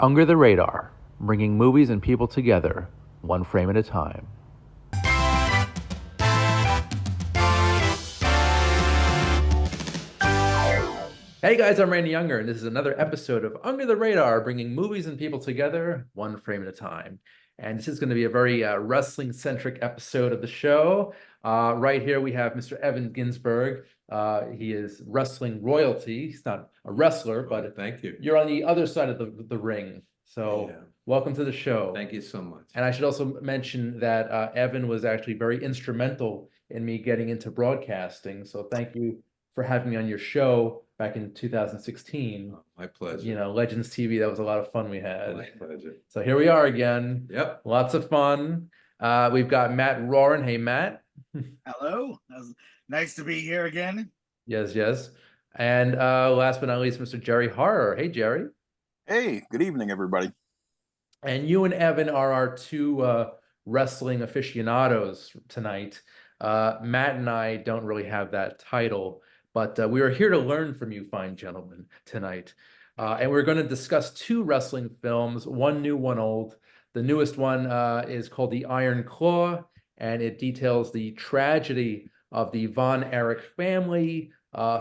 Under the Radar, bringing movies and people together, one frame at a time. Hey guys, I'm Randy Younger, and this is another episode of Under the Radar, bringing movies and people together, one frame at a time. And this is going to be a very wrestling-centric episode of the show. Right here we have Mr. Evan Ginsberg. He is wrestling royalty. He's not a wrestler, but thank you. You're on the other side of the ring. So Yeah. Welcome to the show. Thank you so much. And I should also mention that Evan was actually very instrumental in me getting into broadcasting. So thank you for having me on your show back in 2016. Oh, my pleasure. You know, Legends TV, that was a lot of fun we had. My pleasure. So here we are again. Yep. Lots of fun. We've got Matt Roarin. Hey, Matt. Hello. Nice to be here again. Yes, yes. And last but not least, Mr. Jerry Harrer. Hey, Jerry. Hey, good evening, everybody. And you and Evan are our two wrestling aficionados tonight. Matt and I don't really have that title, but we are here to learn from you fine gentlemen tonight. And we're going to discuss two wrestling films, one new, one old. The newest one is called The Iron Claw, and it details the tragedy of the Von Erich family,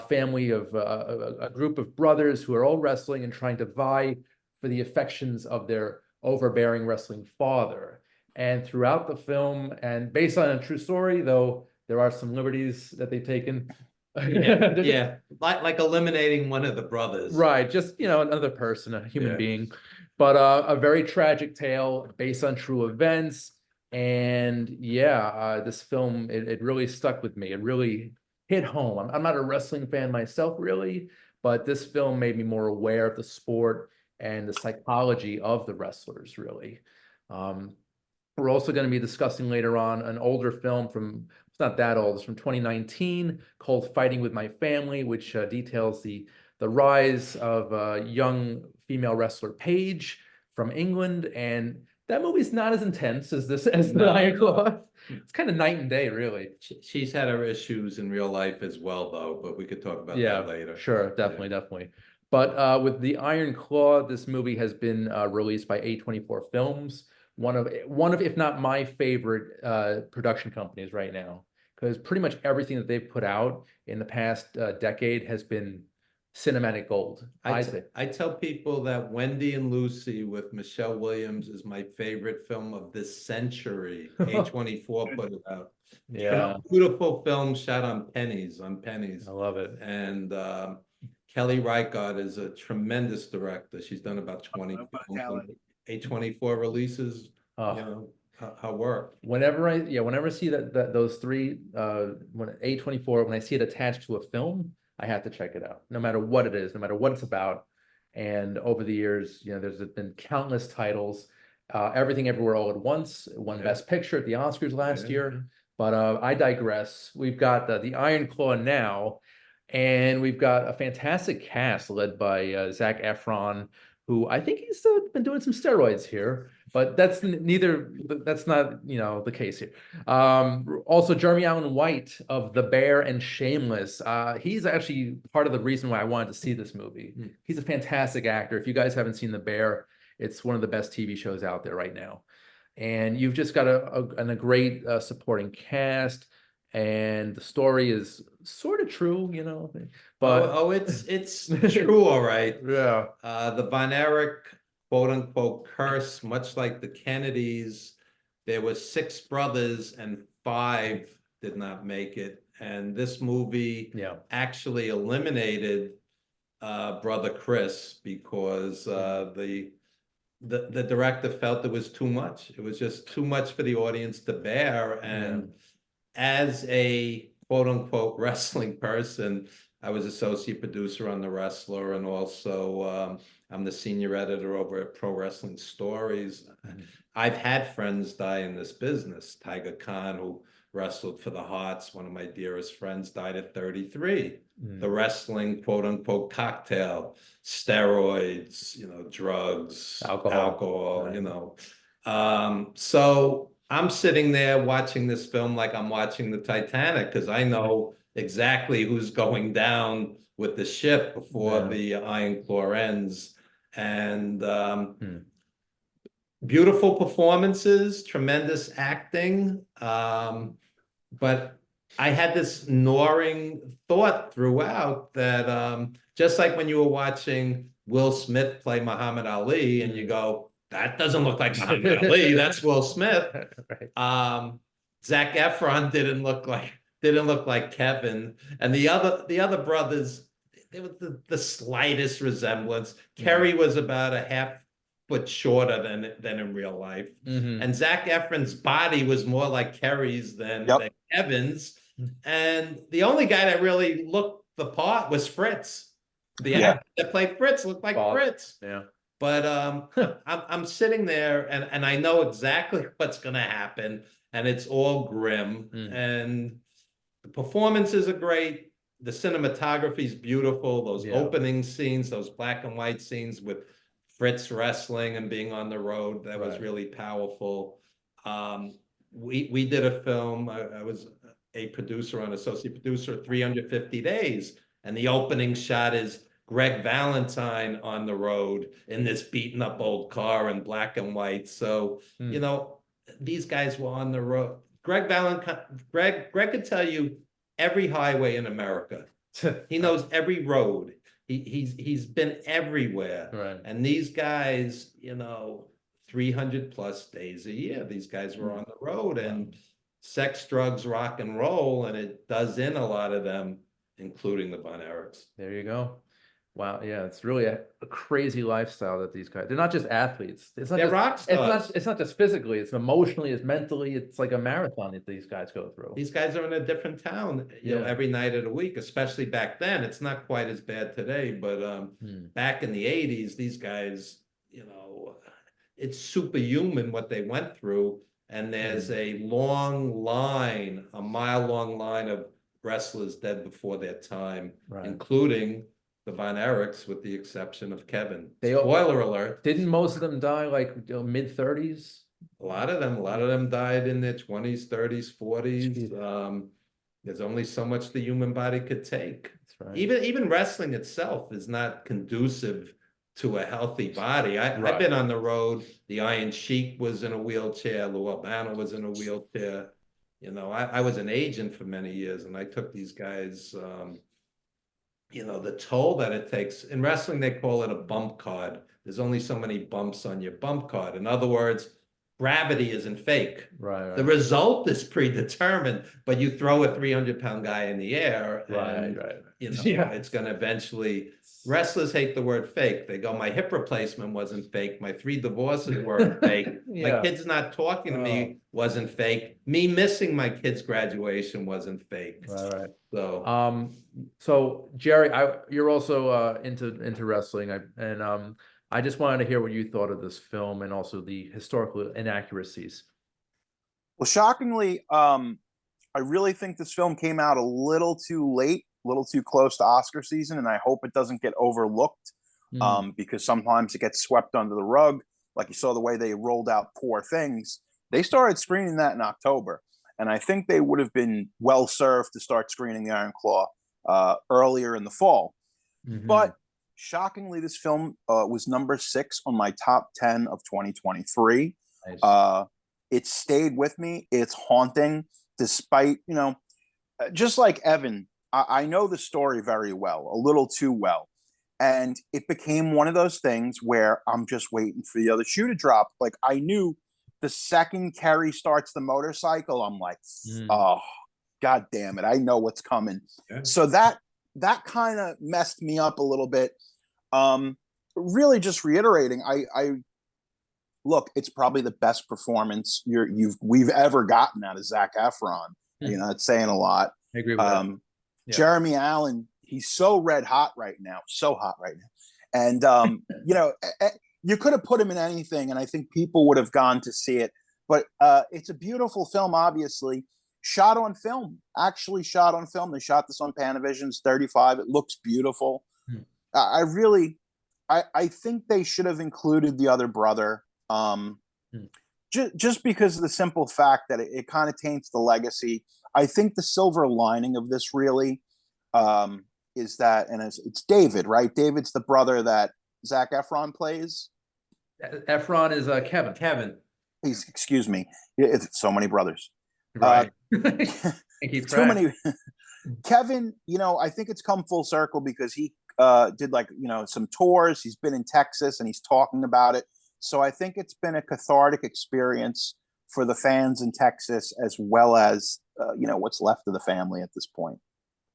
family of a group of brothers who are all wrestling and trying to vie for the affections of their overbearing wrestling father. And throughout the film, and based on a true story, though there are some liberties that they've taken. Yeah. Like eliminating one of the brothers. Right, just, you know, another person, a human Yeah. being. But a very tragic tale based on true events. And yeah, this film, it really stuck with me. It really hit home. I'm not a wrestling fan myself, really, but this film made me more aware of the sport and the psychology of the wrestlers, really. We're also going to be discussing later on an older film from, it's not that old, it's from 2019 called Fighting with My Family, which details the rise of young female wrestler Paige from England. And that movie's not as intense as the Iron Claw. It's kind of night and day, really. She's had her issues in real life as well, though, but we could talk about that later. Sure, definitely, definitely. But with The Iron Claw, this movie has been released by A24 Films, one of, if not my favorite production companies right now, because pretty much everything that they've put out in the past decade has been cinematic gold. I tell people that Wendy and Lucy with Michelle Williams is my favorite film of this century. A24 put it out. Yeah. Beautiful film shot on pennies. I love it. And Kelly Reichardt is a tremendous director. She's done about 20 films. A24 releases, you know, her work. Whenever I see that those three, when A24, when I see it attached to a film, I have to check it out, no matter what it is, no matter what it's about. And over the years, you know, there's been countless titles. Everything Everywhere All at Once won Best Picture at the Oscars last year. But I digress. We've got the Iron Claw now, and we've got a fantastic cast led by Zac Efron, who I think he's been doing some steroids here, but that's not, you know, the case here. Also, Jeremy Allen White of The Bear and Shameless. He's actually part of the reason why I wanted to see this movie. He's a fantastic actor. If you guys haven't seen The Bear, it's one of the best TV shows out there right now. And you've just got a great supporting cast. And the story is sort of true, you know, but it's true, all right. Yeah. The Von Erich quote unquote curse, much like the Kennedys, there were 6 brothers and 5 did not make it. And this movie actually eliminated brother Chris because the director felt it was too much. It was just too much for the audience to bear. And as a quote unquote wrestling person, I was associate producer on The Wrestler, and also I'm the senior editor over at Pro Wrestling Stories. I've had friends die in this business. Tiger Khan, who wrestled for the Hearts, one of my dearest friends, died at 33. The wrestling quote unquote cocktail, steroids, you know, drugs, alcohol, right. You know. So I'm sitting there watching this film like I'm watching the Titanic, because I know exactly who's going down with the ship before the Iron Claw ends. And Hmm. beautiful performances, tremendous acting. But I had this gnawing thought throughout that just like when you were watching Will Smith play Muhammad Ali and you go, that doesn't look like Muhammad Ali, that's Will Smith. Right. Zac Efron didn't look like Kevin, and the other brothers, there was the slightest resemblance. Kerry was about a half foot shorter than in real life, and Zac Efron's body was more like Kerry's than Kevin's, and the only guy that really looked the part was Fritz. The actor that played Fritz looked like Fritz. Yeah. But I'm sitting there and I know exactly what's going to happen, and it's all grim. And the performances are great. The cinematography is beautiful. Those opening scenes, those black and white scenes with Fritz wrestling and being on the road, that was really powerful. We did a film. I was a producer, an associate producer, 350 Days, and the opening shot is Greg Valentine on the road in this beaten up old car in black and white. So, you know, these guys were on the road. Greg could tell you every highway in America. He knows every road. He's been everywhere. Right. And these guys, you know, 300 plus days a year, these guys were on the road, and sex, drugs, rock and roll, and it does in a lot of them, including the Von Erichs. There you go. Wow, yeah, it's really a crazy lifestyle that these guys, they're not just athletes. They're rock stars. It's not just physically, it's emotionally, it's mentally, it's like a marathon that these guys go through. These guys are in a different town, you know, every night of the week, especially back then. It's not quite as bad today, but back in the 80s, these guys, you know, it's superhuman what they went through. And there's a long line, a mile-long line of wrestlers dead before their time, including the Von Erichs, with the exception of Kevin. Spoiler alert. Didn't most of them die like mid-30s? A lot of them died in their 20s, 30s, 40s. There's only so much the human body could take. That's right. Even wrestling itself is not conducive to a healthy body. I've been on the road. The Iron Sheik was in a wheelchair. Lou Albano was in a wheelchair. You know, I was an agent for many years, and I took these guys, you know, the toll that it takes. In wrestling, they call it a bump card. There's only so many bumps on your bump card. In other words, gravity isn't fake. Right. The result is predetermined, but you throw a 300-pound guy in the air, and you know, it's going to eventually. Wrestlers hate the word fake. They go, my hip replacement wasn't fake. My 3 divorces weren't fake. My kid's not talking to me wasn't fake. Me missing my kid's graduation wasn't fake. Right. So, so Jerry, you're also into wrestling, I just wanted to hear what you thought of this film and also the historical inaccuracies. Well, shockingly, I really think this film came out a little too late, a little too close to Oscar season, and I hope it doesn't get overlooked because sometimes it gets swept under the rug. Like you saw the way they rolled out Poor Things. They started screening that in October, and I think they would have been well served to start screening The Iron Claw earlier in the fall. But shockingly, this film was number 6 on my top 10 of 2023. Nice. It stayed with me. It's haunting, despite, you know, just like Evan, I know the story very well, a little too well. And it became one of those things where I'm just waiting for the other shoe to drop. Like, I knew the second Kerry starts the motorcycle, I'm like, oh, God damn it, I know what's coming. Yeah. So that kind of messed me up a little bit. Really just reiterating, I look, it's probably the best performance we've ever gotten out of Zac Efron. You know, it's saying a lot. I agree with that. Yeah. Jeremy Allen, he's so red hot right now, and you know, you could have put him in anything, and I think people would have gone to see it. But it's a beautiful film, obviously shot on film. Actually, shot on film. They shot this on Panavision's 35. It looks beautiful. I think they should have included the other brother. Just because of the simple fact that it kind of taints the legacy. I think the silver lining of this really is that, and it's David, right? David's the brother that Zac Efron plays. Efron is Kevin. Kevin. He's, excuse me, it's so many brothers. Right. Can't keep Too track. many. Kevin, I think it's come full circle because he did like, some tours. He's been in Texas and he's talking about it. So I think it's been a cathartic experience for the fans in Texas, as well as, what's left of the family at this point.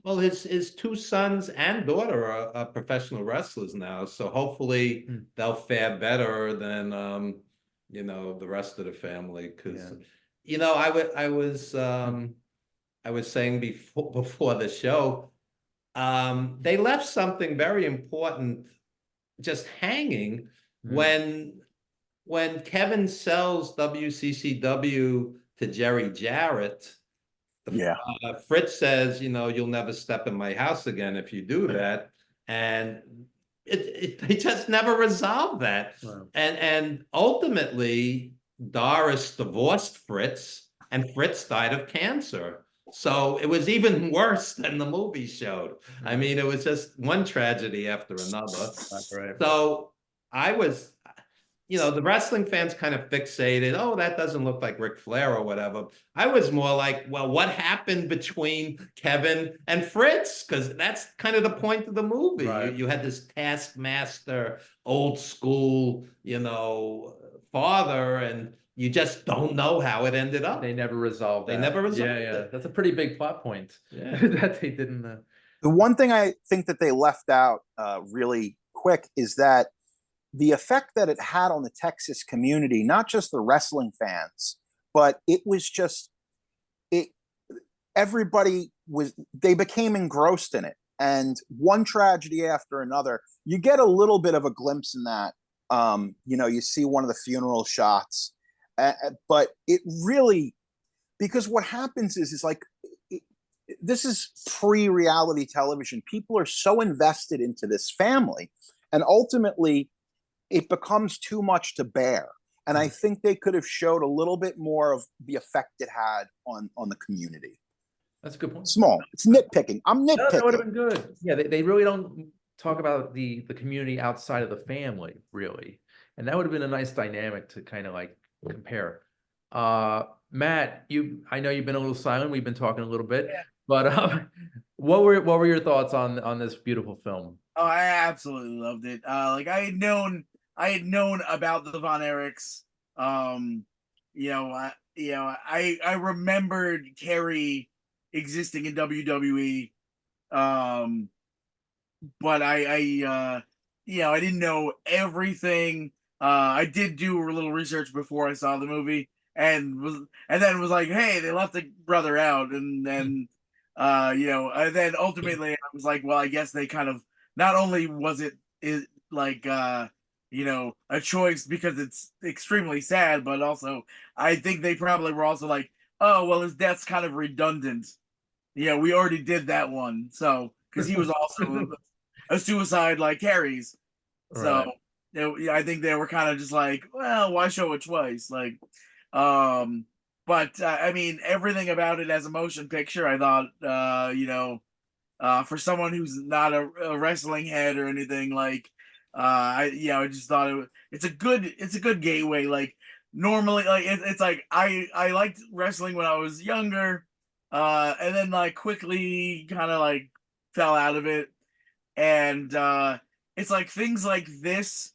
Well, his two sons and daughter are professional wrestlers now, so hopefully they'll fare better than the rest of the family. Because I was saying before the show, they left something very important just hanging when Kevin sells WCCW to Jerry Jarrett. Yeah. Fritz says, you'll never step in my house again if you do that. And they just never resolved that. Wow. And ultimately, Doris divorced Fritz, and Fritz died of cancer. So it was even worse than the movie showed. I mean, it was just one tragedy after another. That's right. So I was, the wrestling fans kind of fixated, oh, that doesn't look like Ric Flair or whatever. I was more like, well, what happened between Kevin and Fritz? Because that's kind of the point of the movie. Right. You had this taskmaster, old school, father, and you just don't know how it ended up. They never resolved They that. never resolved Yeah. it. That's a pretty big plot point. Yeah. That they didn't. The one thing I think that they left out really quick is that the effect that it had on the Texas community, not just the wrestling fans, but it was just everybody they became engrossed in it. And one tragedy after another, you get a little bit of a glimpse in that. You see one of the funeral shots, but it really, because what happens is like, this is pre-reality television. People are so invested into this family, and ultimately it becomes too much to bear. And I think they could have showed a little bit more of the effect it had on the community. That's a good point. Small. It's nitpicking. I'm nitpicking. No, that would have been good. Yeah, they really don't talk about the community outside of the family, really. And that would have been a nice dynamic to kind of like compare. Matt, I know you've been a little silent. We've been talking a little bit, but what were your thoughts on this beautiful film? Oh, I absolutely loved it. Like I had known about the Von Erichs. I remembered Kerry existing in WWE. But I didn't know everything. I did do a little research before I saw the movie, and then was like, hey, they left the brother out, and then and then ultimately I was like, well, I guess they kind of, not only was it like a choice because it's extremely sad, but also I think they probably were also like, oh, well, his death's kind of redundant. Yeah, we already did that one, so because he was also a suicide like Harry's. So I think they were kind of just like, well, why show it twice? Like, but I mean, everything about it as a motion picture, I thought, for someone who's not a wrestling head or anything, like, I just thought it's a good gateway. Like, normally, like it's like I liked wrestling when I was younger, and then like quickly kind of like fell out of it. And it's like things like this,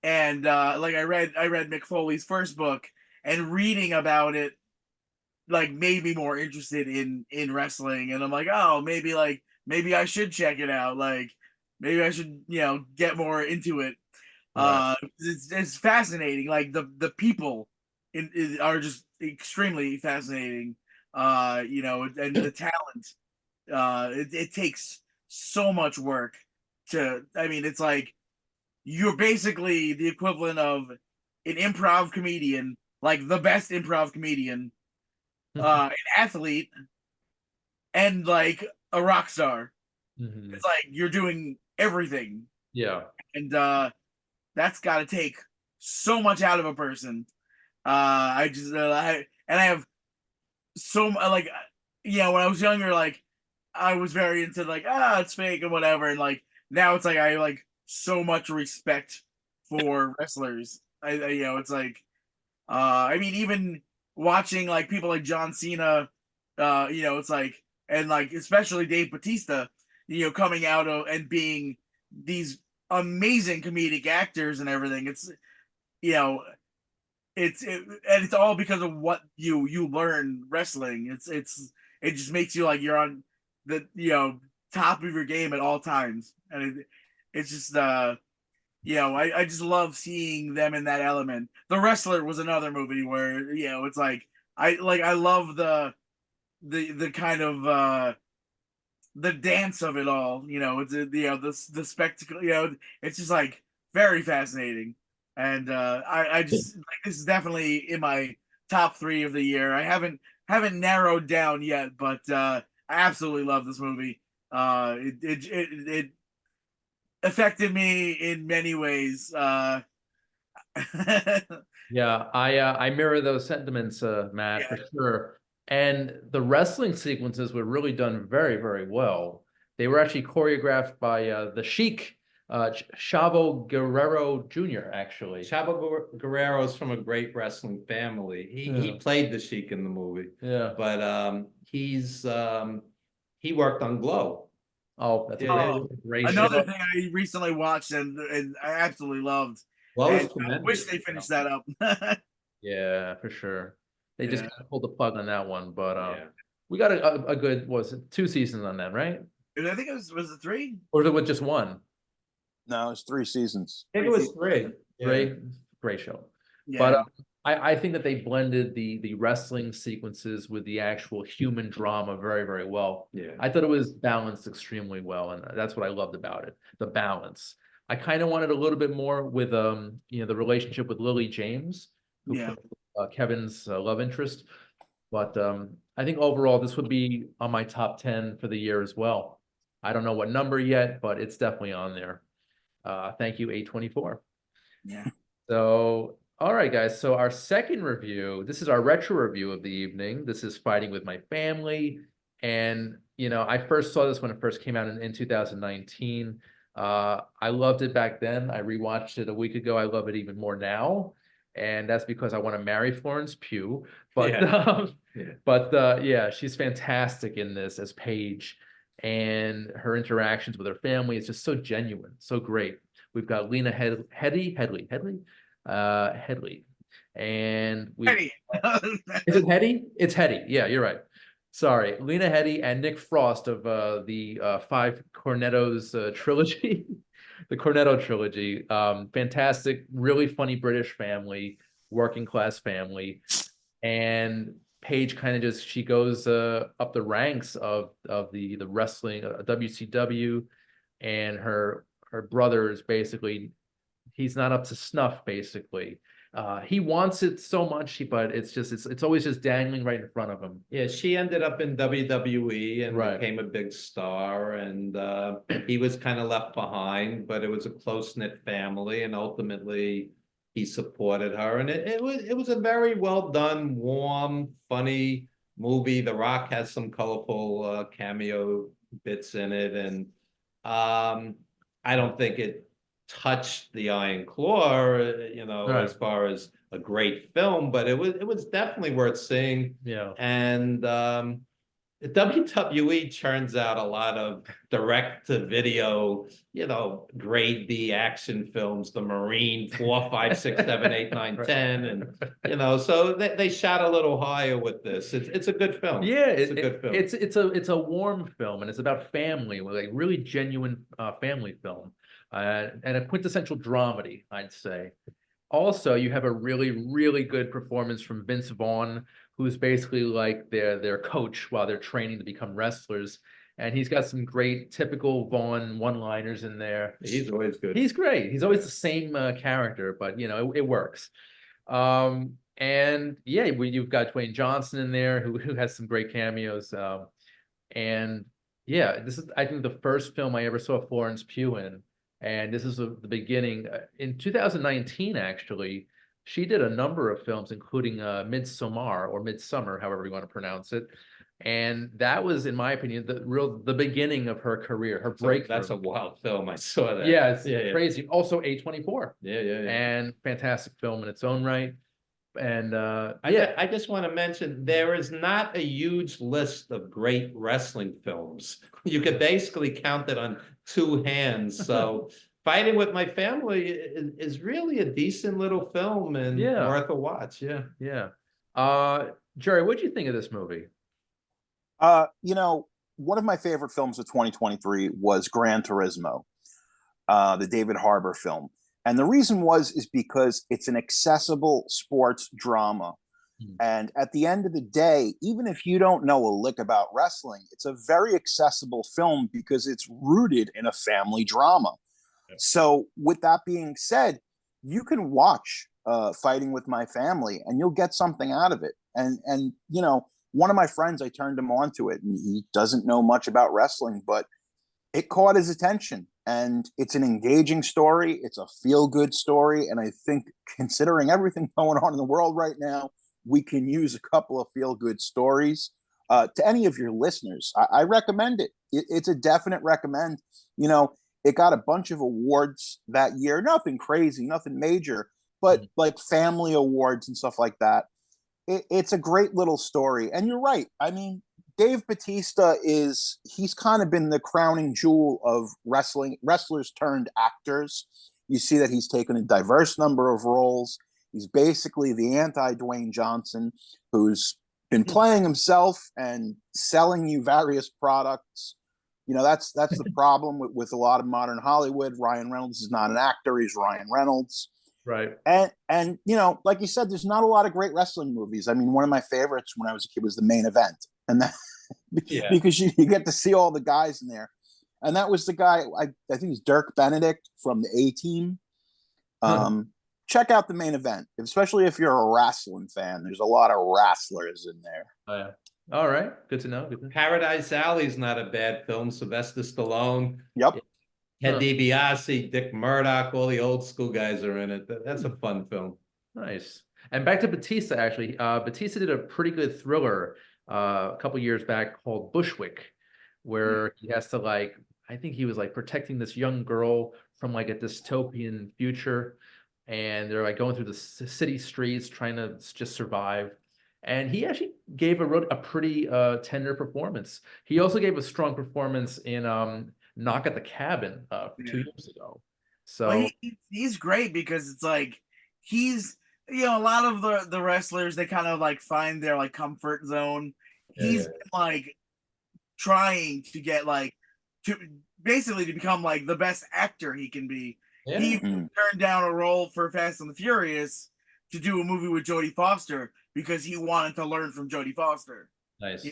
and like I read Mick Foley's first book, and reading about it like made me more interested in wrestling. And I'm like, oh, maybe I should check it out. Like maybe I should get more into it. Right. It's fascinating. Like the people are just extremely fascinating. And the talent. It takes so much work I mean, it's like you're basically the equivalent of an improv comedian, like the best improv comedian, an athlete, and like a rock star. It's like you're doing everything. Yeah. And that's got to take so much out of a person. I have so like, when I was younger, like I was very into like, it's fake and whatever, and like now it's like I like so much respect for wrestlers. You know, it's like, I mean, even watching like people like John Cena, you know, it's like, and like especially Dave Bautista, you know, coming out of and being these amazing comedic actors and everything. It's, you know, and it's all because of what you learn wrestling. It just makes you like you're on the, you know, top of your game at all times, and it's just you know, I just love seeing them in that element. The Wrestler was another movie where, you know, it's like I love the kind of the dance of it all. You know, it's, you know, the spectacle. You know, it's just like very fascinating, and I just like, this is definitely in my top 3 of the year. I haven't narrowed down yet, but I absolutely love this movie. It affected me in many ways. Yeah, I mirror those sentiments, Matt, for Yeah, sure. And the wrestling sequences were really done very, very well. They were actually choreographed by the Sheik, Chavo Guerrero Jr., actually. Chavo Guerrero's from a great wrestling family. He Yeah. played the Sheik in the movie, Yeah. but he worked on Glow. Oh, that's Yeah, oh, a great another show. thing I recently watched and I absolutely loved, Glow and is I wish tremendous. they finished that up. Yeah, for sure. They just Yeah, kind of pulled the plug on that one, but Yeah. we got a good, was it 2 seasons on that, right? and I think was it 3? Or was it with just one? No, it's 3 seasons. I think it was 3. Yeah. Great show. But Yeah, I think that they blended the wrestling sequences with the actual human drama very, very well. Yeah. I thought it was balanced extremely well, and that's what I loved about it, the balance. I kind of wanted a little bit more with you know, the relationship with Lily James, who yeah, played Kevin's love interest. But I think overall this would be on my top 10 for the year as well. I don't know what number yet, but it's definitely on there. Thank you, A24. yeah. So, all right, guys. So our second review, this is our retro review of the evening. This is Fighting with My Family. And, you know, I first saw this when it first came out in 2019. I loved it back then. I rewatched it a week ago. I love it even more now. And that's because I want to marry Florence Pugh. But, Yeah. yeah, she's fantastic in this as Paige. And her interactions with her family is just so genuine, so great. We've got Lena Headey, and we Penny. is it Heady? It's Heady. Yeah, you're right. Sorry, Lena Headey and Nick Frost of the Five Cornettos trilogy, the Cornetto trilogy. Fantastic, really funny British family, working class family, and Paige kind of just she goes up the ranks of the wrestling WCW, and her brother is basically he's not up to snuff basically. He wants it so much, but it's always just dangling right in front of him. Yeah, she ended up in WWE and Right. became a big star, and he was kind of left behind, but it was a close-knit family, and ultimately he supported her, and it was a very well done, warm, funny movie. The Rock has some colorful cameo bits in it, and I don't think it touched the Iron Claw, you know, Right. as far as a great film, but it was definitely worth seeing. Yeah. And WWE churns out a lot of direct to video, you know, grade B action films, the Marine 4, 5, 6, 7, 8, 9, 10. And you know, so they shot a little higher with this. It's a good film. Yeah, it's a good film. It's a warm film, and it's about family, like really genuine family film, and a quintessential dramedy, I'd say. Also, you have a really, really good performance from Vince Vaughn, who's basically like their coach while they're training to become wrestlers. And he's got some great typical Vaughn one-liners in there. He's always good. He's great. He's always the same character, but you know, it works. And yeah, you've got Dwayne Johnson in there who has some great cameos. And yeah, this is I think the first film I ever saw Florence Pugh in. And this is the beginning. In 2019, actually, she did a number of films, including Midsommar or Midsummer, however you want to pronounce it. And that was, in my opinion, the beginning of her career, her So breakthrough. that's a wild film. I saw that. Yeah, it's Yeah. crazy. Also A24. Yeah. And fantastic film in its own right. And I just want to mention there is not a huge list of great wrestling films. You could basically count it on two hands. So Fighting with My Family is really a decent little film and Yeah. worth a watch. Yeah. Yeah. Jerry, what do you think of this movie? You know, one of my favorite films of 2023 was Gran Turismo, the David Harbour film. And the reason is because it's an accessible sports drama. And at the end of the day, even if you don't know a lick about wrestling, it's a very accessible film because it's rooted in a family drama. Yeah. So with that being said, you can watch Fighting with My Family and you'll get something out of it. And you know, one of my friends, I turned him on to it, and he doesn't know much about wrestling, but it caught his attention. And it's an engaging story. It's a feel-good story. And I think considering everything going on in the world right now, we can use a couple of feel-good stories. To any of your listeners, I recommend it. It's a definite recommend. You know, it got a bunch of awards that year. Nothing crazy, nothing major, but like family awards and stuff like that. It's a great little story. And you're right. I mean, Dave Bautista he's kind of been the crowning jewel of wrestlers turned actors. You see that he's taken a diverse number of roles. He's basically the anti-Dwayne Johnson, who's been playing himself and selling you various products. You know, that's the problem with a lot of modern Hollywood. Ryan Reynolds is not an actor. He's Ryan Reynolds. Right. And you know, like you said, there's not a lot of great wrestling movies. I mean, one of my favorites when I was a kid was The Main Event. And that because you get to see all the guys in there. And that was the guy, I think he's Dirk Benedict from the A-Team. Check out The Main Event, especially if you're a wrestling fan. There's a lot of wrestlers in there. Oh, yeah. All right. Good to know. Paradise Alley is not a bad film. Sylvester Stallone. Yep. Ted DiBiase, Dick Murdoch, all the old school guys are in it. That's a fun film. Nice. And back to Batista, actually. Batista did a pretty good thriller a couple years back called Bushwick, where he has to I think he was protecting this young girl from a dystopian future, and they're going through the city streets trying to just survive. And he actually gave a pretty tender performance. He also gave a strong performance in Knock at the Cabin 2 years ago. So well, he's great because it's he's a lot of the wrestlers, they kind of find their comfort zone. He's been trying to get to basically to become the best actor he can be. Yeah. He turned down a role for Fast and the Furious to do a movie with Jodie Foster because he wanted to learn from Jodie Foster. Nice.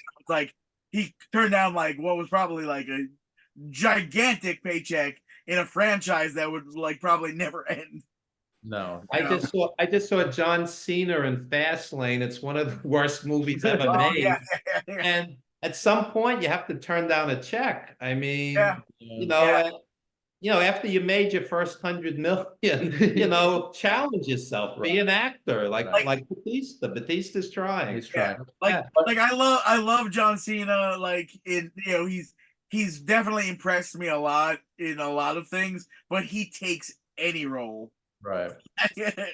He turned down what was probably a gigantic paycheck in a franchise that would probably never end. No, I just saw John Cena in Fastlane. It's one of the worst movies ever made. Yeah. And at some point, you have to turn down a check. I mean, after you made your first 100 million, challenge yourself. Right. Be an actor, like Batista. Batista's trying. He's trying. I love John Cena. He's definitely impressed me a lot in a lot of things, but he takes any role. Right.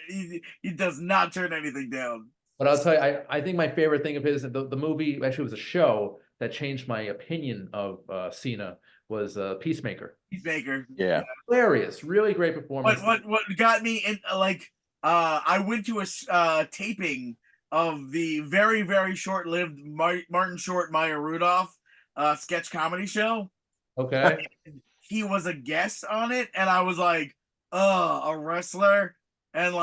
he does not turn anything down. But I'll tell you, I think my favorite thing of his, the movie actually was a show that changed my opinion of Cena, was Peacemaker. Peacemaker. Yeah. Hilarious. Really great performance. What got me in, I went to a taping of the very, very short-lived Martin Short, Maya Rudolph sketch comedy show. Okay. He was a guest on it, and I was a wrestler, and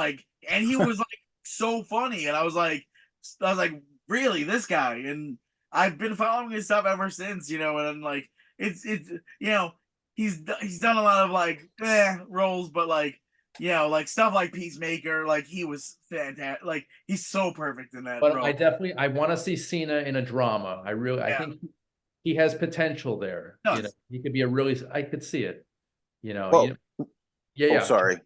he was so funny, and I was like, really, this guy? And I've been following his stuff ever since, and I'm it's he's done a lot of roles, but stuff like Peacemaker, he was fantastic. He's so perfect in that but role. I want to see Cena in a drama. I think he has potential there. He could be I could see it. Sorry.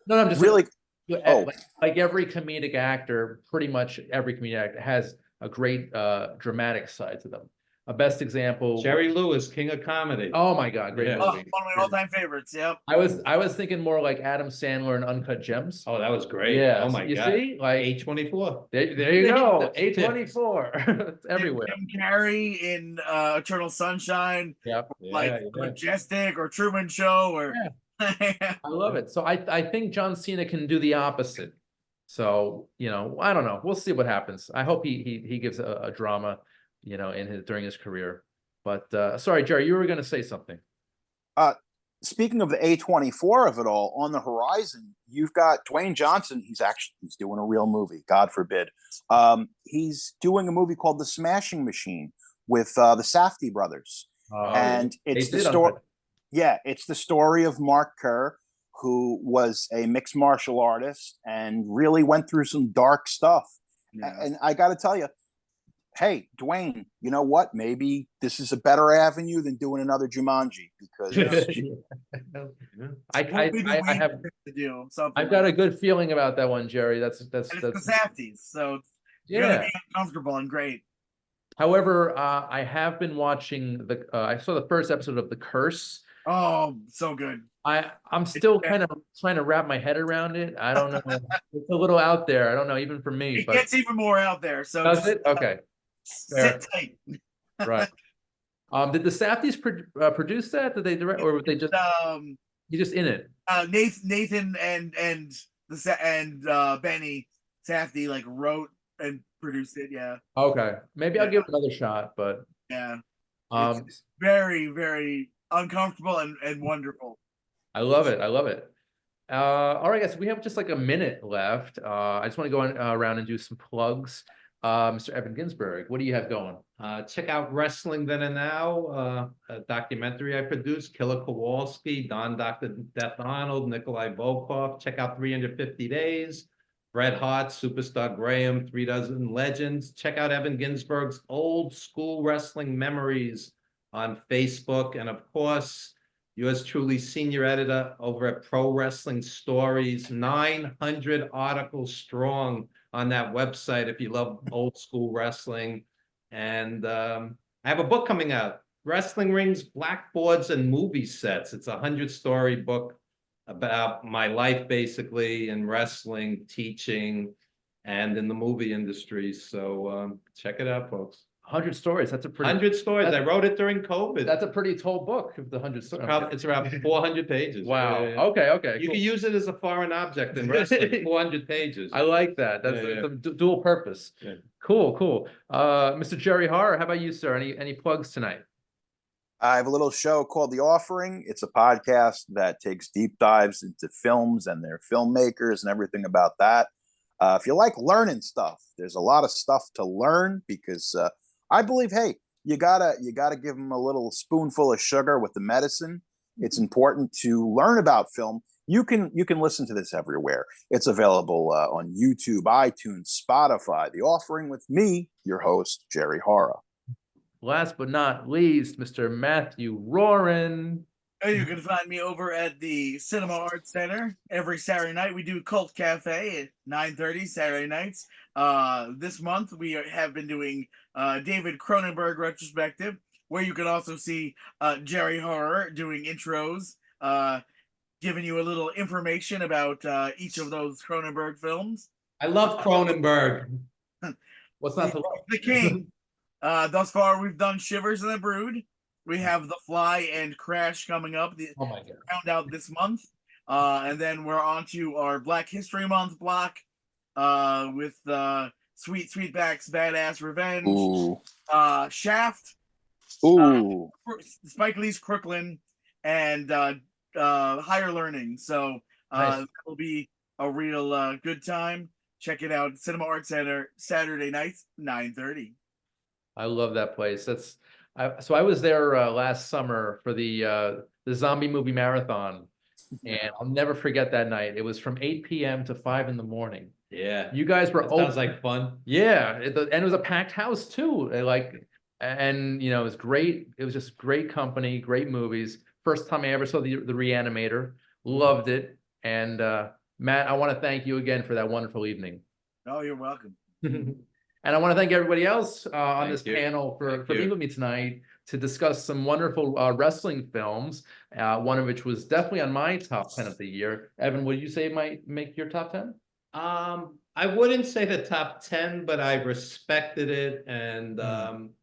No, I'm just really. Like every comedic actor, pretty much every comedic actor has a great dramatic side to them. a best example. Jerry Lewis, King of Comedy. Oh my God, great Yeah. Oh, movie. one of my all-time favorites. Yep. I was thinking more like Adam Sandler and Uncut Gems. Oh, that was great. Yeah, Oh my you God. see, like A24. there you go, A24, it's everywhere. Jim Carrey in Eternal Sunshine, Yep. like Yeah, yeah. Majestic or Truman Show, or I love it. So I think John Cena can do the opposite. So, you know, I don't know. We'll see what happens. I hope he gives a drama, you know, during his career. But sorry, Jerry, you were going to say something. Speaking of the A24 of it all, on the horizon, you've got Dwayne Johnson. He's doing a real movie, God forbid. He's doing a movie called The Smashing Machine with the Safdie brothers. And it's the story. Yeah, it's the story of Mark Kerr, who was a mixed martial artist and really went through some dark stuff. Yeah. And I got to tell you, hey, Dwayne, you know what? Maybe this is a better avenue than doing another Jumanji, because I have to do something. I've got a good feeling about that one, Jerry. That's and it's the Safdies, so it's gonna yeah. be uncomfortable and great. However, I have been watching I saw the first episode of The Curse. Oh, so good. I'm still kind of trying to wrap my head around it. I don't know. It's a little out there. I don't know, even for me. It but gets even more out there. So does it? Okay. Fair. sit tight. Right. Did the Safdies produce that? Did they direct, or were they just you just in it? Nathan and Benny Safdie like wrote and produced it. Yeah. Okay. Maybe I'll give it another shot, but Yeah. it's Very, very uncomfortable and wonderful. I love it. I love it. All right, guys, we have just like a minute left. I just want to go around and do some plugs. Mr. Evan Ginsberg, what do you have going? Check out Wrestling Then and Now, a documentary I produced, Killer Kowalski, Dr. Death Arnold, Nikolai Volkov. Check out 350 Days, Bret Hart, Superstar Graham, 3 Dozen Legends. Check out Evan Ginsberg's Old School Wrestling Memories on Facebook. And of course, yours truly, senior editor over at Pro Wrestling Stories, 900 articles strong on that website if you love old school wrestling. And I have a book coming out, Wrestling Rings, Blackboards, and Movie Sets. It's a 100-story book about my life, basically, in wrestling, teaching, and in the movie industry. So check it out, folks. 100 stories. That's a pretty 100 stories. I wrote it during COVID. That's a pretty tall book. The 100 stories. It's around 400 pages. Wow. Yeah, yeah. Okay. You Cool. can use it as a foreign object in wrestling. 400 pages. I like that. That's Yeah. a dual purpose. Yeah. Cool. Mr. Jerry Harr, how about you, sir? Any plugs tonight? I have a little show called The Offering. It's a podcast that takes deep dives into films and their filmmakers and everything about that. If you like learning stuff, there's a lot of stuff to learn, because I believe, hey, you gotta give them a little spoonful of sugar with the medicine. It's important to learn about film. You can listen to this everywhere. It's available on YouTube, iTunes, Spotify. The Offering with me, your host, Jerry Hara. Last but not least, Mr. Matthew Roran. You can find me over at the Cinema Arts Center every Saturday night. We do Cult Cafe at 9:30 Saturday nights. This month we have been doing David Cronenberg retrospective, where you can also see Jerry Horror doing intros, giving you a little information about each of those Cronenberg films. I love Cronenberg. What's not to love? The King. Thus far, we've done Shivers and the Brood. We have The Fly and Crash coming up. Oh my God. Round out this month. And then we're on to our Black History Month block with Sweetback's Badass Revenge. Ooh. Shaft. Ooh. Spike Lee's Crooklyn, and Higher Learning. So Nice. it'll be a real good time. Check it out. Cinema Arts Center, Saturday nights, 9:30. I love that place. So I was there last summer for the zombie movie marathon, and I'll never forget that night. It was from 8 p.m. to 5 in the morning. Yeah. You guys were That sounds like fun. Yeah, and it was a packed house too. And you know, it was great. It was just great company, great movies. First time I ever saw the Reanimator. Loved it. And Matt, I want to thank you again for that wonderful evening. Oh, you're welcome. And I want to thank everybody else on Thank this you. panel for Thank being you. with me tonight to discuss some wonderful wrestling films, one of which was definitely on my top 10 of the year. Evan, would you say it might make your top 10? I wouldn't say the top 10, but I respected it. And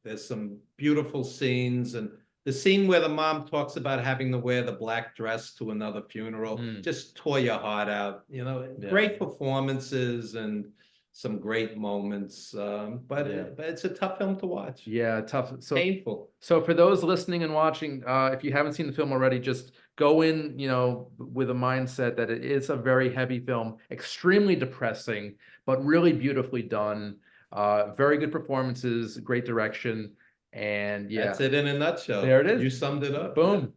there's some beautiful scenes. And the scene where the mom talks about having to wear the black dress to another funeral just tore your heart out. You know, great performances and some great moments. But it's a tough film to watch. Yeah, tough. So painful. So for those listening and watching, if you haven't seen the film already, just go in, you know, with a mindset that it is a very heavy film, extremely depressing, but really beautifully done. Very good performances, great direction, and yeah, That's it in a nutshell. there it is. You summed it up. Boom.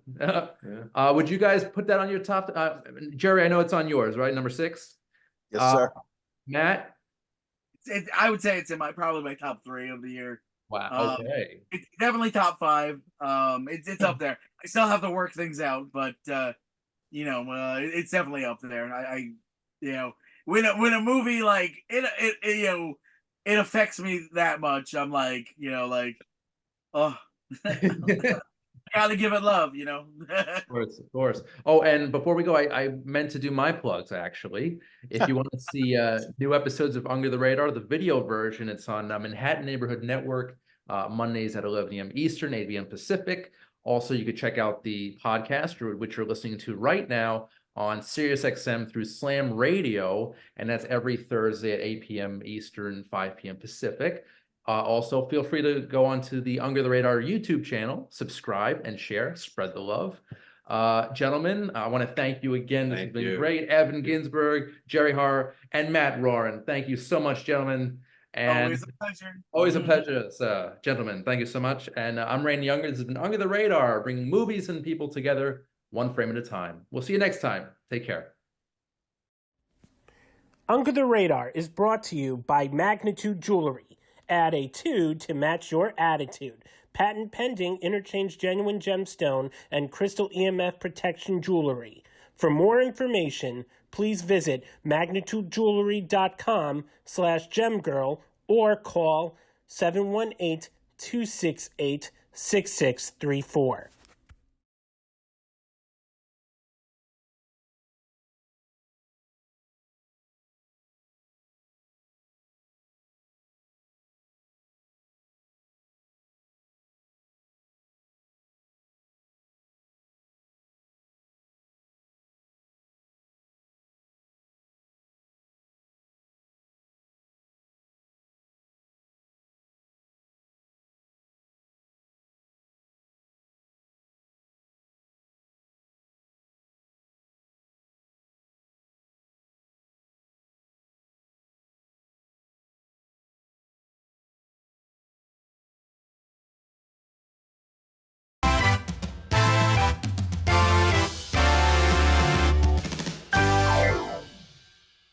Would you guys put that on your top? Jerry, I know it's on yours, right? Number 6. Yes, sir. Matt. I would say it's in probably my top 3 of the year. Wow. Okay. It's definitely top 5. It's up there. I still have to work things out, but you know, it's definitely up there. And I you know, when a movie like it you know, it affects me that much, I'm like, you know, like, oh, gotta give it love, you know. Of course, of course. Oh, and before we go, I meant to do my plugs actually. If you want to see new episodes of Under the Radar, the video version, it's on Manhattan Neighborhood Network, Mondays at 11 a.m. Eastern, 8 p.m. Pacific. Also, you could check out the podcast, which you're listening to right now on SiriusXM through Slam Radio, and that's every Thursday at 8 p.m. Eastern, 5 p.m. Pacific. Also, feel free to go onto the Under the Radar YouTube channel, subscribe and share, spread the love. Gentlemen, I want to thank you again. This has been great. Evan Ginsberg, Jerry Har, and Matt Roran. Thank you so much, gentlemen. And always a pleasure. Always a pleasure, gentlemen. Thank you so much. And I'm Randy Younger. This has been Under the Radar, bringing movies and people together one frame at a time. We'll see you next time. Take care. Under the Radar is brought to you by Magnitude Jewelry. Add a 2 to match your attitude. Patent pending, interchange genuine gemstone and crystal EMF protection jewelry. For more information, please visit magnitudejewelry.com/gemgirl or call 718-268-6634.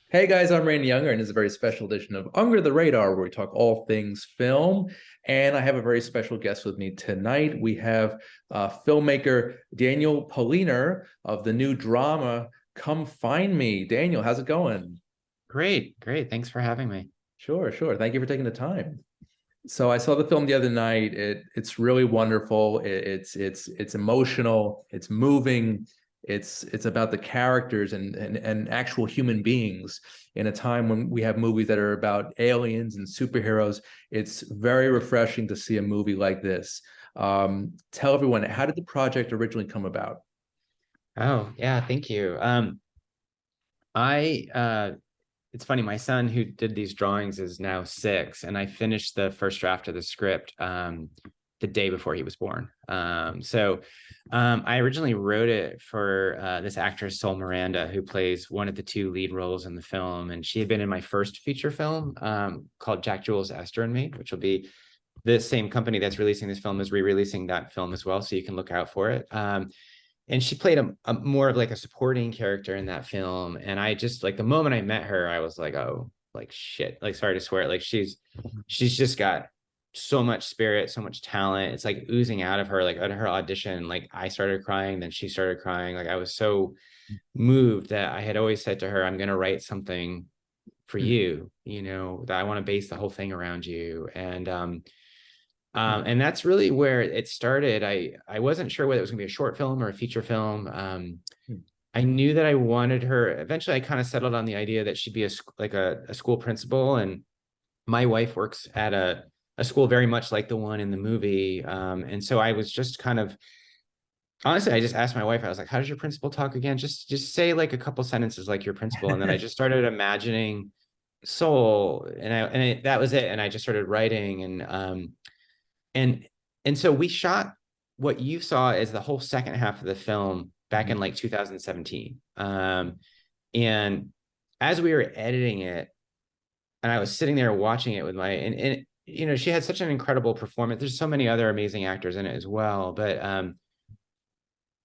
Hey guys, I'm Randy Younger, and this is a very special edition of Under the Radar, where we talk all things film. And I have a very special guest with me tonight. We have filmmaker Daniel Poliner of the new drama Come Find Me. Daniel, how's it going? Great. Thanks for having me. Sure. Thank you for taking the time. So I saw the film the other night. It's really wonderful. It's emotional. It's moving. It's about the characters and actual human beings in a time when we have movies that are about aliens and superheroes. It's very refreshing to see a movie like this. Tell everyone, how did the project originally come about? Oh, yeah, thank you. It's funny, my son who did these drawings is now 6, and I finished the first draft of the script the day before he was born. I originally wrote it for this actress, Sol Miranda, who plays one of the 2 lead roles in the film. And she had been in my first feature film called Jack Jules, Esther and Me, which will be the same company that's releasing this film is re-releasing that film as well. So you can look out for it. And she played a more of like a supporting character in that film. And I just, like, the moment I met her, I was like, oh, like, shit, like, sorry to swear, like, she's just got so much spirit, so much talent. It's like oozing out of her. Like at her audition, like I started crying, then she started crying. Like I was so moved that I had always said to her, I'm going to write something for you, you know, that I want to base the whole thing around you. And that's really where it started. I wasn't sure whether it was gonna be a short film or a feature film. I knew that I wanted her. Eventually, I kind of settled on the idea that she'd be a school principal, and my wife works at a school very much like the one in the movie. And so I was just kind of, honestly, I just asked my wife, I was like, how does your principal talk again? Just say like a couple sentences like your principal. And then I just started imagining Soul, and that was it. And I just started writing, and so we shot what you saw as the whole second half of the film back in like 2017. And as we were editing it, and I was sitting there watching it with and you know, she had such an incredible performance. There's so many other amazing actors in it as well, but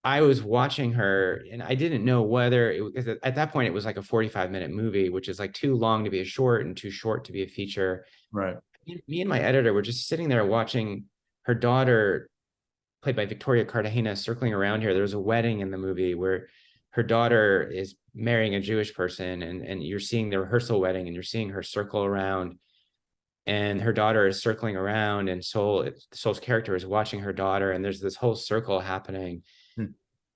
I was watching her, and I didn't know whether because at that point it was like a 45-minute movie, which is like too long to be a short and too short to be a feature. Right. Me and my editor were just sitting there watching her daughter, played by Victoria Cartagena, circling around here. There was a wedding in the movie where her daughter is marrying a Jewish person, and you're seeing the rehearsal wedding, and you're seeing her circle around, and her daughter is circling around, and Soul's character is watching her daughter, and there's this whole circle happening.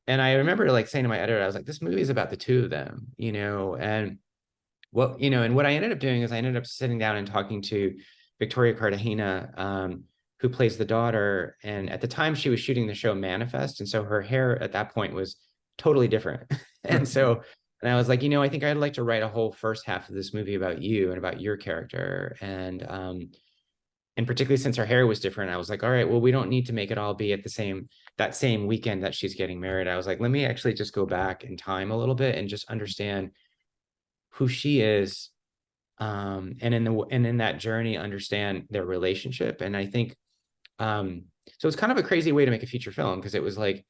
And I remember like saying to my editor, I was like, this movie is about the two of them, you know. And what, you know, and what I ended up doing is I ended up sitting down and talking to Victoria Cartagena, who plays the daughter. And at the time she was shooting the show Manifest, and so her hair at that point was totally different. And I was like, you know, I think I'd like to write a whole first half of this movie about you and about your character. And particularly since her hair was different, I was like, all right, well, we don't need to make it all be at that same weekend that she's getting married. I was like, let me actually just go back in time a little bit and just understand who she is. And in that journey, understand their relationship. And I think, so it's kind of a crazy way to make a feature film, because it was like,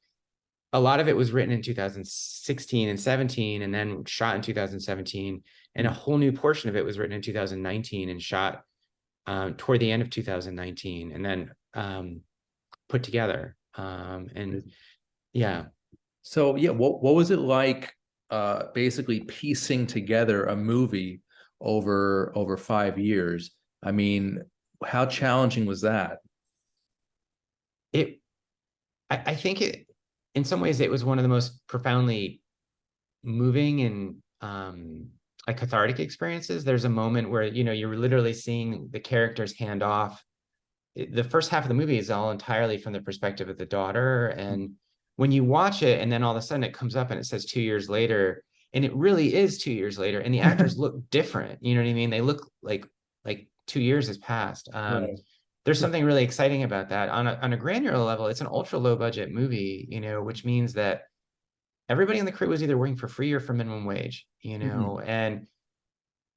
a lot of it was written in 2016 and 17, and then shot in 2017. And a whole new portion of it was written in 2019 and shot toward the end of 2019, and then put together. And yeah. So yeah, what was it like basically piecing together a movie over 5 years? I mean, how challenging was that? I think in some ways it was one of the most profoundly moving and like cathartic experiences. There's a moment where, you know, you're literally seeing the characters hand off. The first half of the movie is all entirely from the perspective of the daughter. And when you watch it, and then all of a sudden it comes up and it says 2 years later, and it really is 2 years later, and the actors look different. You know what I mean? They look like 2 years has passed. Right. There's something really exciting about that. On a granular level, it's an ultra low budget movie, you know, which means that everybody in the crew was either working for free or for minimum wage, you know. And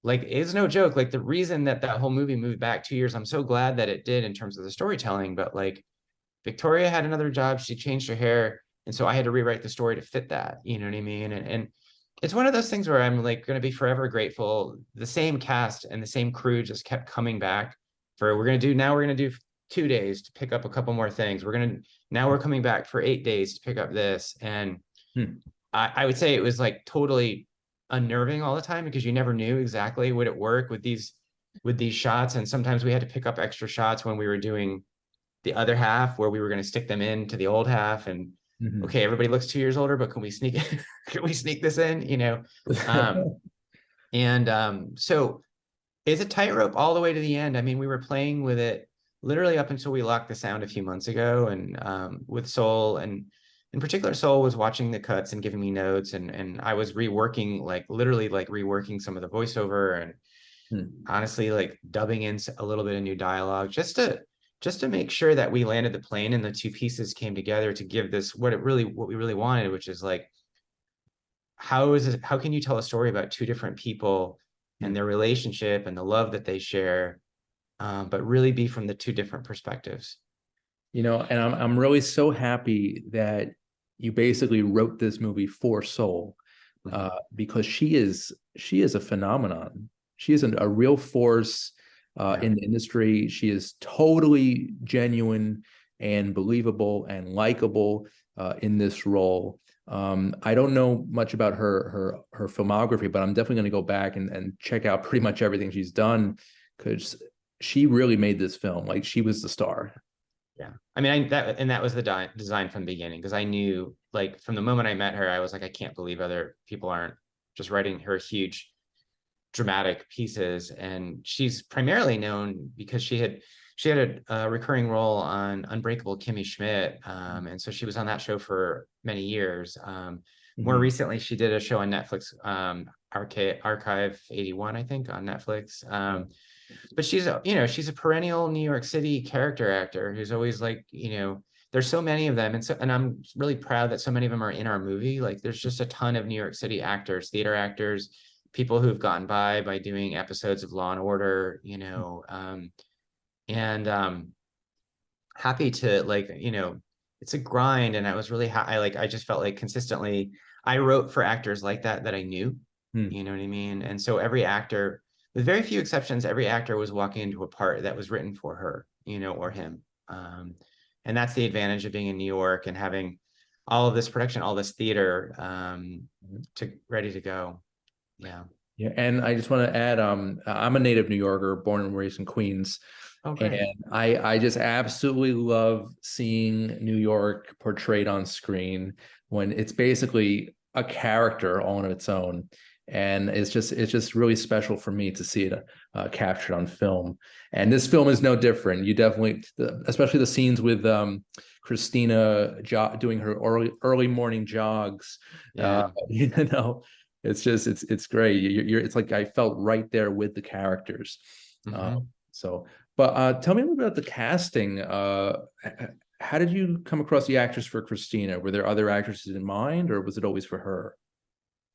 like, it's no joke, like the reason that whole movie moved back 2 years, I'm so glad that it did in terms of the storytelling, but like Victoria had another job, she changed her hair, and so I had to rewrite the story to fit that, you know what I mean? And it's one of those things where I'm like going to be forever grateful. The same cast and the same crew just kept coming back for, we're going to do 2 days to pick up a couple more things. Now we're coming back for 8 days to pick up this. And I would say it was like totally unnerving all the time, because you never knew exactly would it work with these shots. And sometimes we had to pick up extra shots when we were doing the other half, where we were going to stick them into the old half. And okay, everybody looks 2 years older, but can we sneak this in, you know? So it's a tightrope all the way to the end. I mean, we were playing with it literally up until we locked the sound a few months ago, and with Soul, and in particular, Soul was watching the cuts and giving me notes, and I was literally reworking some of the voiceover, and honestly, like dubbing in a little bit of new dialogue, just to make sure that we landed the plane and the two pieces came together to give this what we really wanted, which is like, how can you tell a story about two different people and their relationship and the love that they share, but really be from the two different perspectives. You know, and I'm really so happy that you basically wrote this movie for Soul, because she is a phenomenon. She is a real force in the industry. She is totally genuine and believable and likable in this role. I don't know much about her filmography, but I'm definitely going to go back and check out pretty much everything she's done, because she really made this film. Like, she was the star. Yeah. I mean, that was the design from the beginning, because I knew, like, from the moment I met her, I was like, I can't believe other people aren't just writing her huge dramatic pieces. And she's primarily known because she had a recurring role on Unbreakable Kimmy Schmidt. And so she was on that show for many years. More recently, she did a show on Netflix, Archive 81, I think, on Netflix. But she's a perennial New York City character actor who's always, like, there's so many of them. And I'm really proud that so many of them are in our movie. Like, there's just a ton of New York City actors, theater actors, people who've gotten by doing episodes of Law and Order, and happy to, like, it's a grind. And I was really I just felt like consistently I wrote for actors like that I knew. You know what I mean? And so every actor, with very few exceptions, every actor was walking into a part that was written for her, or him. And that's the advantage of being in New York and having all of this production, all this theater, ready to go. Yeah. Yeah, and I just want to add, I'm a native New Yorker, born and raised in Queens. Oh, great. And I just absolutely love seeing New York portrayed on screen, when it's basically a character all on its own. And it's just really special for me to see it captured on film. And this film is no different. You definitely, especially the scenes with Christina doing her early morning jogs. Yeah. It's great. It's like I felt right there with the characters. But tell me a little bit about the casting. How did you come across the actress for Christina? Were there other actresses in mind, or was it always for her?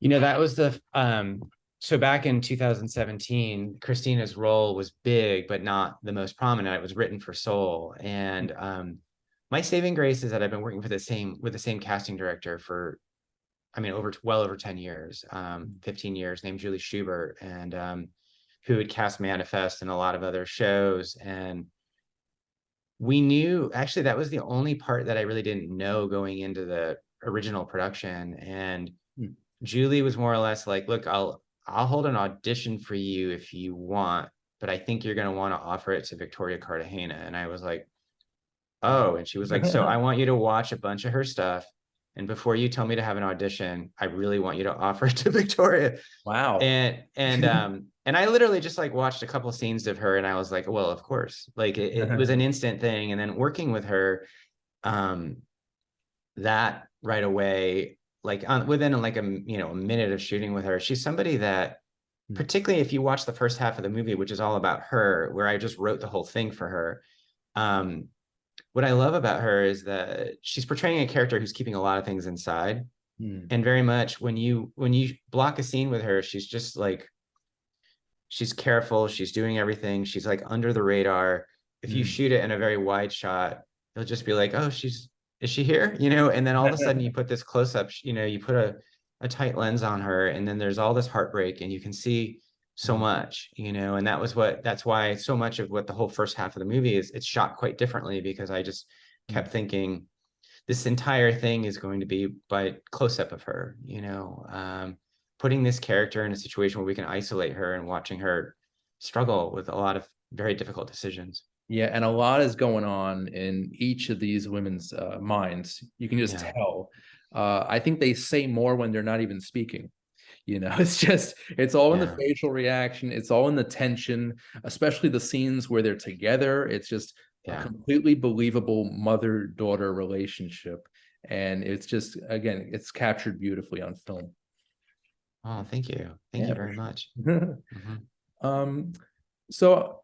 That was so back in 2017, Christina's role was big, but not the most prominent. It was written for Soul. And my saving grace is that I've been working with the same casting director for, well over 10 years, 15 years, named Julie Schubert, and who had cast Manifest and a lot of other shows. And we knew, actually, that was the only part that I really didn't know going into the original production. And Julie was more or less like, look, I'll hold an audition for you if you want, but I think you're going to want to offer it to Victoria Cartagena. And I was like, oh. And she was like, so I want you to watch a bunch of her stuff, and before you tell me to have an audition, I really want you to offer it to Victoria. Wow. And I literally just, like, watched a couple of scenes of her, and I was like, well, of course. Like, it was an instant thing. And then working with her, that right away, like, within like a minute of shooting with her, she's somebody that, particularly if you watch the first half of the movie, which is all about her, where I just wrote the whole thing for her. What I love about her is that she's portraying a character who's keeping a lot of things inside. And very much when you block a scene with her, she's just like, she's careful, she's doing everything, she's like under the radar. If you shoot it in a very wide shot, you'll just be like, oh, is she here? And then all of a sudden you put this close up, you put a tight lens on her, and then there's all this heartbreak, and you can see so much, and that's why so much of what the whole first half of the movie is, it's shot quite differently, because I just kept thinking this entire thing is going to be by close up of her, putting this character in a situation where we can isolate her and watching her struggle with a lot of very difficult decisions. Yeah, and a lot is going on in each of these women's minds. You can just tell. I think they say more when they're not even speaking. It's all in the facial reaction. It's all in the tension, especially the scenes where they're together. It's just a completely believable mother-daughter relationship. And it's just, again, it's captured beautifully on film. Oh, thank you. Thank you very much. So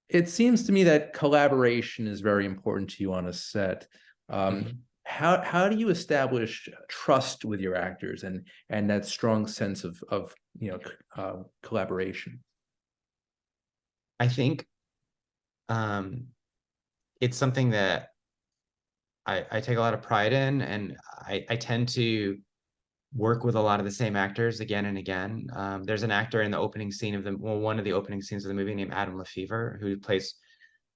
it seems to me that collaboration is very important to you on a set. How do you establish trust with your actors and that strong sense of collaboration? I think it's something that I take a lot of pride in, and I tend to work with a lot of the same actors again and again. There's an actor in the opening scene of one of the opening scenes of the movie named Adam Lefevre, who plays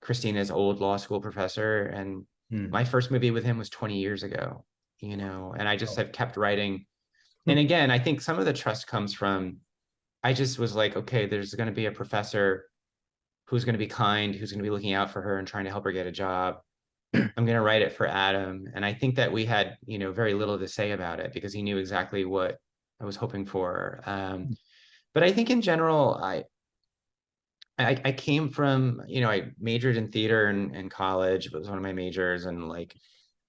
Christina's old law school professor. And my first movie with him was 20 years ago, you know, and I just have kept writing. And again, I think some of the trust comes from, I just was like, okay, there's going to be a professor who's going to be kind, who's going to be looking out for her and trying to help her get a job. I'm going to write it for Adam. And I think that we had, you know, very little to say about it because he knew exactly what I was hoping for. But I think in general, I came from, you know, I majored in theater in college. It was one of my majors. And like,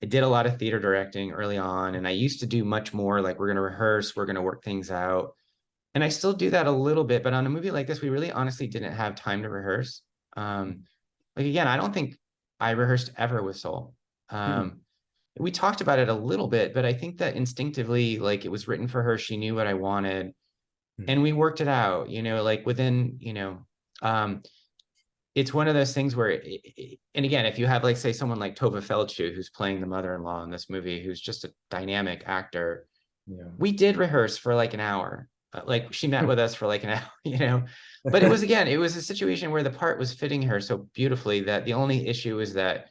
I did a lot of theater directing early on. And I used to do much more like, we're going to rehearse, we're going to work things out. And I still do that a little bit, but on a movie like this, we really honestly didn't have time to rehearse. Like, again, I don't think I rehearsed ever with Soul. We talked about it a little bit, but I think that instinctively, like, it was written for her. She knew what I wanted and we worked it out, you know, like within, you know, it's one of those things where, and again, if you have like, say, someone like Tova Feldshuh, who's playing the mother-in-law in this movie, who's just a dynamic actor, we did rehearse for like an hour. Like she met with us for like an hour, you know, but it was, again, it was a situation where the part was fitting her so beautifully that the only issue is that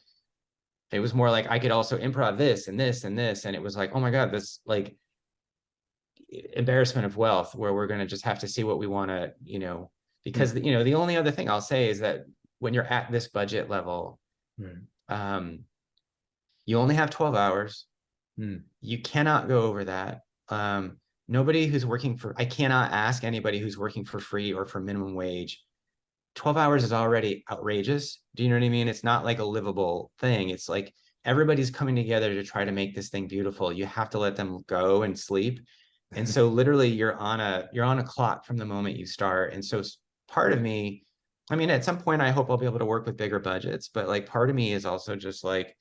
it was more like I could also improv this and this and this. And it was like, oh my God, this like embarrassment of wealth where we're going to just have to see what we want to, you know, because, you know, the only other thing I'll say is that when you're at this budget level, you only have 12 hours. You cannot go over that. Nobody who's working for, I cannot ask anybody who's working for free or for minimum wage. 12 hours is already outrageous. Do you know what I mean? It's not like a livable thing. It's like everybody's coming together to try to make this thing beautiful. You have to let them go and sleep. And so literally you're on a clock from the moment you start. And so part of me, I mean, at some point I hope I'll be able to work with bigger budgets, but like part of me is also just like,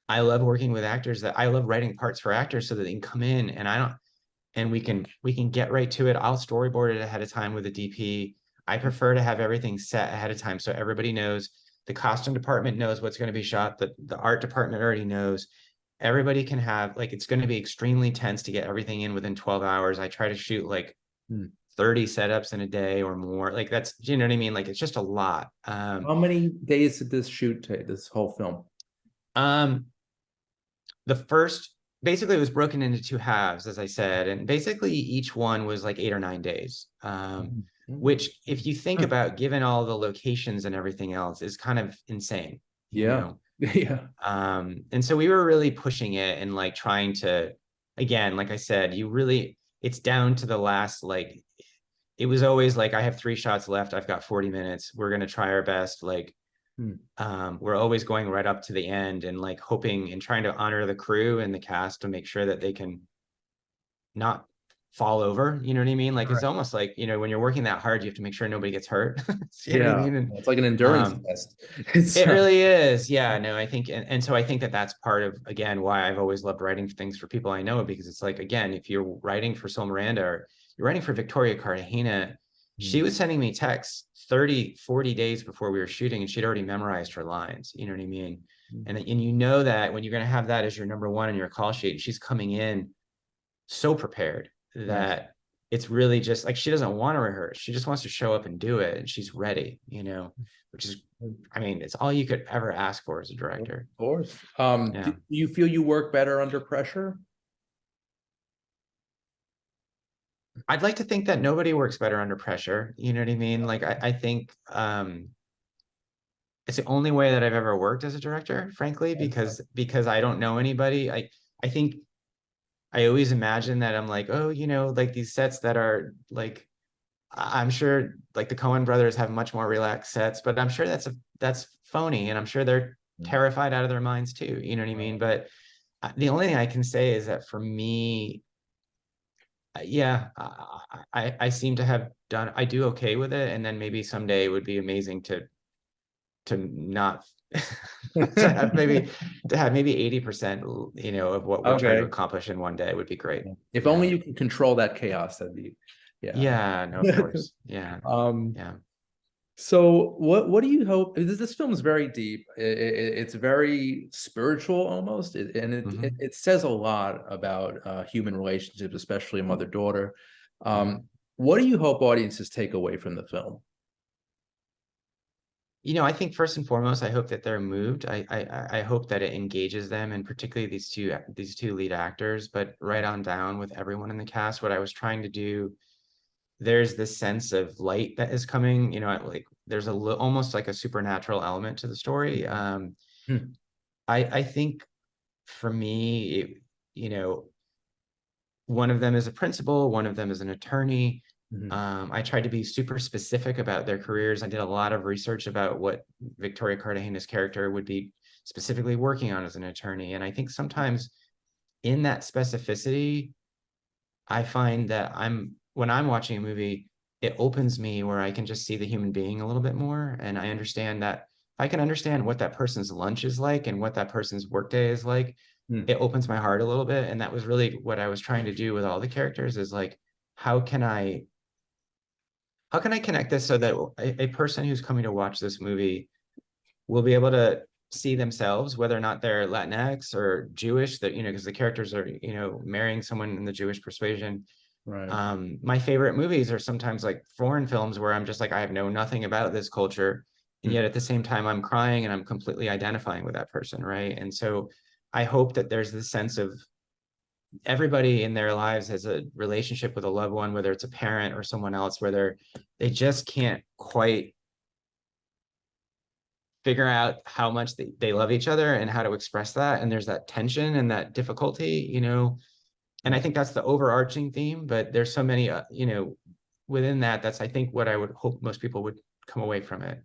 I love working with actors, that I love writing parts for actors so that they can come in and we can get right to it. I'll storyboard it ahead of time with a DP. I prefer to have everything set ahead of time so everybody knows. The costume department knows what's going to be shot. The art department already knows. Everybody can have, like, it's going to be extremely tense to get everything in within 12 hours. I try to shoot like 30 setups in a day or more. Like that's, you know what I mean? Like it's just a lot. How many days did this shoot take, this whole film? The first, basically it was broken into two halves, as I said, and basically each one was like 8 or 9 days. Which if you think about, given all the locations and everything else, is kind of insane. You know? And so we were really pushing it and like trying to, again, like I said, it's down to the last, like, it was always like, I have 3 shots left. I've got 40 minutes. We're going to try our best. Like, we're always going right up to the end and like hoping and trying to honor the crew and the cast to make sure that they can not fall over. You know what I mean? Like, it's almost like, you know, when you're working that hard, you have to make sure nobody gets hurt. You know what I mean? And, it's like an endurance test. It really is. Yeah, no, I think, and so I think that that's part of, again, why I've always loved writing things for people I know, because it's like, again, if you're writing for Sol Miranda or you're writing for Victoria Cartagena, she was sending me texts 30, 40 days before we were shooting, and she'd already memorized her lines. You know what I mean? And you know that when you're going to have that as your number one on your call sheet, and she's coming in so prepared that it's really just like, she doesn't want to rehearse. She just wants to show up and do it. And she's ready, you know, which is, I mean, it's all you could ever ask for as a director. Of course. Do you feel you work better under pressure? I'd like to think that nobody works better under pressure. You know what I mean? Like, I think it's the only way that I've ever worked as a director, frankly, because I don't know anybody. I think I always imagine that I'm like, oh, you know, like these sets that are like, I'm sure like the Coen brothers have much more relaxed sets, but I'm sure that's phony. And I'm sure they're terrified out of their minds too. You know what I mean? But the only thing I can say is that for me, I seem to have done, I do okay with it. And then maybe someday it would be amazing to not to have maybe 80%, you know, of what we're trying to accomplish in one day would be great. If only you can control that chaos, that'd be, no, of course. So what do you hope? This film is very deep. It's very spiritual almost, and it says a lot about human relationships, especially a mother-daughter. What do you hope audiences take away from the film? You know, I think first and foremost, I hope that they're moved. I hope that it engages them, and particularly these two lead actors, but right on down with everyone in the cast. What I was trying to do, there's this sense of light that is coming, you know, like there's almost like a supernatural element to the story. Hmm. I think for me, you know, one of them is a principal, one of them is an attorney. Mhm. I tried to be super specific about their careers. I did a lot of research about what Victoria Cartagena's character would be specifically working on as an attorney. And I think sometimes in that specificity, I find that when I'm watching a movie, it opens me where I can just see the human being a little bit more. And I understand that I can understand what that person's lunch is like and what that person's workday is like. Hmm. It opens my heart a little bit. And that was really what I was trying to do with all the characters, is like, how can I connect this so that a person who's coming to watch this movie will be able to see themselves, whether or not they're Latinx or Jewish, that, you know, because the characters are, you know, marrying someone in the Jewish persuasion. Right. My favorite movies are sometimes like foreign films where I'm just like, I have know nothing about this culture, and yet at the same time I'm crying and I'm completely identifying with that person, right? And so I hope that there's this sense of everybody in their lives has a relationship with a loved one, whether it's a parent or someone else, where they just can't quite figure out how much they love each other and how to express that. And there's that tension and that difficulty, you know, and I think that's the overarching theme, but there's so many, you know, within that, that's, I think, what I would hope most people would come away from it.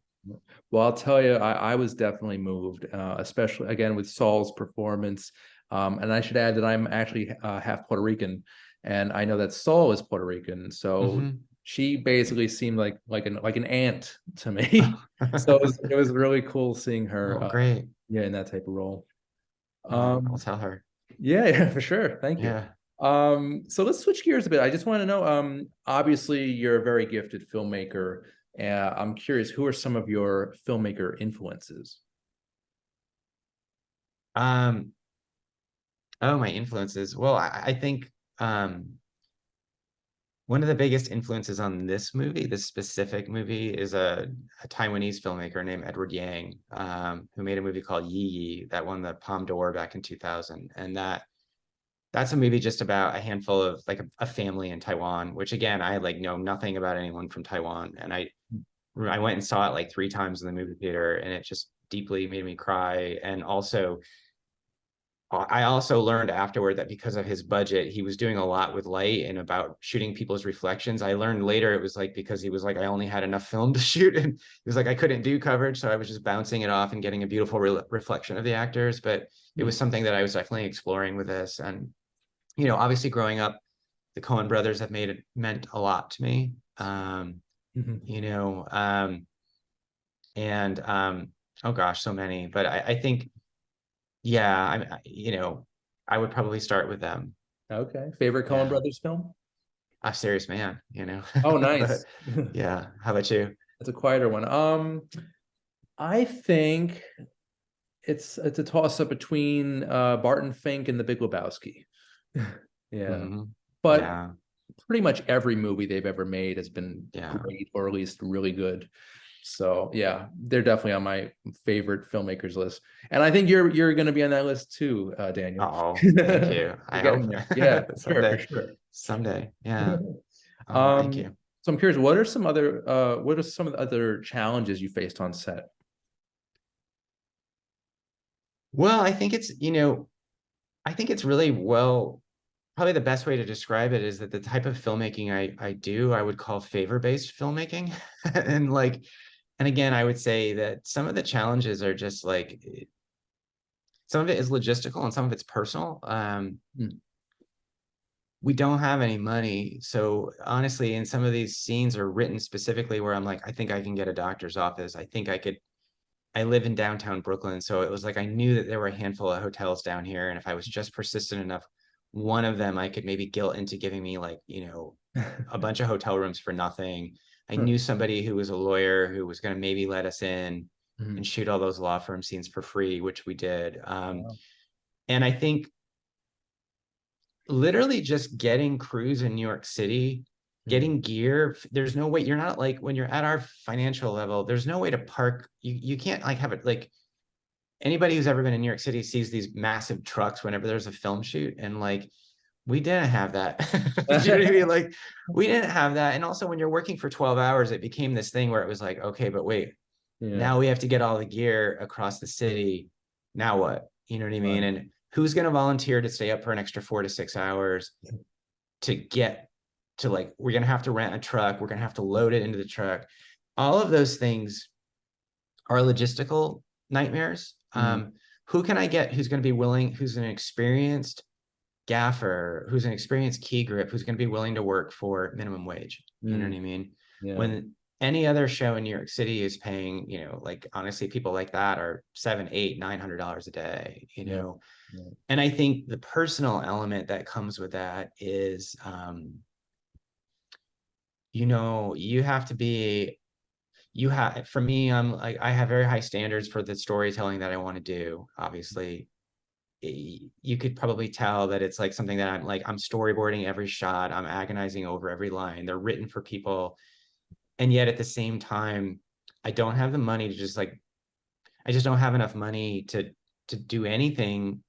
Well, I'll tell you, I was definitely moved, especially again with Saul's performance. And I should add that I'm actually half Puerto Rican, and I know that Saul is Puerto Rican. So she basically seemed like an aunt to me. So it was really cool seeing her, Oh, great. yeah, in that type of role. I'll tell her. Yeah, for sure. Thank you. Yeah. So let's switch gears a bit. I just want to know, obviously you're a very gifted filmmaker. I'm curious, who are some of your filmmaker influences? Oh, my influences. Well, I think one of the biggest influences on this movie, this specific movie, is a Taiwanese filmmaker named Edward Yang, who made a movie called Yi Yi that won the Palme d'Or back in 2000. And that's a movie just about a handful of like a family in Taiwan, which again, I like know nothing about anyone from Taiwan. And I went and saw it like 3 times in the movie theater, and it just deeply made me cry. And also, I also learned afterward that because of his budget, he was doing a lot with light and about shooting people's reflections. I learned later it was like because he was like, I only had enough film to shoot, and he was like, I couldn't do coverage, so I was just bouncing it off and getting a beautiful reflection of the actors. But it was something that I was definitely exploring with this. And you know, obviously growing up, the Coen brothers have meant a lot to me. You know, and oh gosh, so many. But I think, yeah, you know, I would probably start with them. Okay. Favorite Coen Brothers film? A Serious Man, you know. Oh, But nice. yeah, how about you? It's a quieter one. I think it's a toss up between Barton Fink and The Big Lebowski. Yeah. But Yeah, pretty much every movie they've ever made has been yeah. great, or at least really good. So yeah, they're definitely on my favorite filmmakers list. And I think you're going to be on that list too, Daniel. Oh, thank you. I You're getting hope. there. Yeah, for sure, for Someday. sure. Someday. Yeah. Oh, thank you. So I'm curious, what are some of the other challenges you faced on set? Well, I think it's, you know, I think it's really probably the best way to describe it is that the type of filmmaking I do, I would call favor-based filmmaking. And like, and again, I would say that some of the challenges are just like, some of it is logistical and some of it's personal. We don't have any money. So honestly, in some of these scenes are written specifically where I'm like, I think I can get a doctor's office. I live in downtown Brooklyn. So it was like, I knew that there were a handful of hotels down here. And if I was just persistent enough, one of them I could maybe guilt into giving me like, you know, a bunch of hotel rooms for nothing. I knew somebody who was a lawyer who was going to maybe let us in and shoot all those law firm scenes for free, which we did. And I think literally just getting crews in New York City getting gear. There's no way, you're not like, when you're at our financial level, there's no way to park. You can't like have it like, anybody who's ever been in New York City sees these massive trucks whenever there's a film shoot, and like, we didn't have that. You know what I mean? Like, we didn't have that. And also when you're working for 12 hours, it became this thing where it was like, okay, but wait, now we have to get all the gear across the city. Now what? You know what I mean? Right. And who's going to volunteer to stay up for an extra 4 to 6 hours to get to, like, we're going to have to rent a truck. We're going to have to load it into the truck. All of those things are logistical nightmares. Who can I get who's going to be willing, who's an experienced gaffer, who's an experienced key grip, who's going to be willing to work for minimum wage? You know what I mean? Yeah. When any other show in New York City is paying, you know, like, honestly, people like that are $700, $800, $900 a day, you know? Yeah. And I think the personal element that comes with that is, you know, you have to be, for me, I'm like, I have very high standards for the storytelling that I want to do. Obviously, you could probably tell that it's like something that I'm storyboarding every shot. I'm agonizing over every line. They're written for people. And yet at the same time, I don't have the money to just like, I just don't have enough money to do anything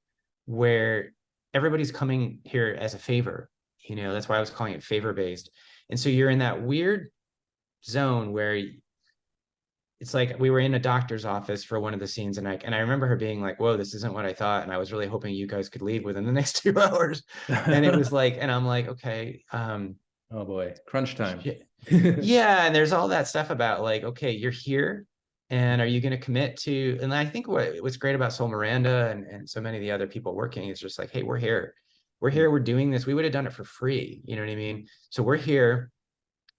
where everybody's coming here as a favor. You know, that's why I was calling it favor based. And so you're in that weird zone where it's like, we were in a doctor's office for one of the scenes, and I remember her being like, whoa, this isn't what I thought. And I was really hoping you guys could leave within the next 2 hours. And it was like, and I'm like, okay. Oh boy, crunch time. Yeah. And there's all that stuff about like, okay, you're here, and are you going to commit to, and I think what's great about Soul Miranda and so many of the other people working is just like, hey, we're here. We're doing this. We would have done it for free. You know what I mean? So we're here.